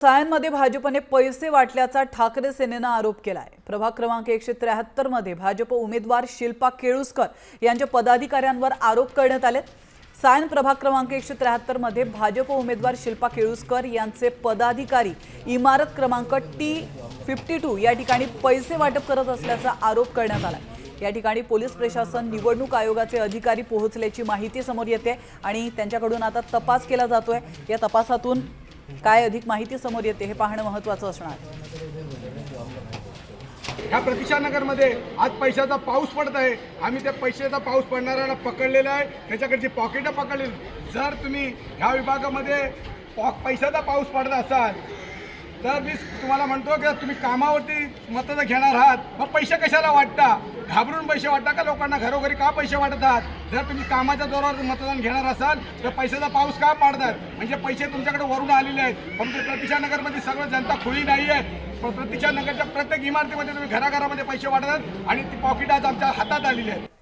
सायनमध्ये भाजपने पैसे वाटल्याचा ठाकरे सेनेनं आरोप केलाय। प्रभाग क्रमांक 173 मध्ये भाजप उमेदवार शिल्पा केळुस्कर यांच्या पदाधिकाऱ्यांवर आरोप करण्यात आले। सायन प्रभाग क्रमांक 173 मध्ये भाजप उमेदवार शिल्पा केळुस्कर यांचे पदाधिकारी इमारत क्रमांक T52 या ठिकाणी पैसे वाटप करत असल्याचा आरोप करण्यात आला। या ठिकाणी पोलीस प्रशासन, निवडणूक आयोगाचे अधिकारी पोहोचल्याची माहिती समोर येते आणि त्यांच्याकडून आता तपास केला जातोय। या तपासातून काय अधिक माहिती समोर येते हे पाहणं महत्त्वाचं असणार आहे। या प्रतीक्षा नगरमध्ये आज पैशाचा पाऊस पडत आहे। आम्ही त्या पैशाचा पाऊस पडणाऱ्यांना पकडलेला आहे, त्याच्याकडची पॉकेटं पकडलेली। जर तुम्ही ह्या विभागामध्ये पैशाचा पाऊस पडत असाल तर मी तुम्हाला म्हणतो की तुम्ही कामावरती मतदान घेणार आहात, मग पैसे कशाला वाटता? घाबरून पैसे वाटता का? लोकांना घरोघरी का पैसे वाटत आहात? जर तुम्ही कामाच्या जोरावर मतदान घेणार असाल तर पैशाचा पाऊस का पाडतात? म्हणजे पैसे तुमच्याकडे वरून आलेले आहेत। पण प्रतीक्षा नगरमध्ये सगळं जनता खुली नाही आहे। पण प्रतीक्षा नगरच्या प्रत्येक इमारतीमध्ये तुम्ही घराघरामध्ये पैसे वाटतात आणि ती पॉकेट आज आमच्या हातात आलेली आहेत।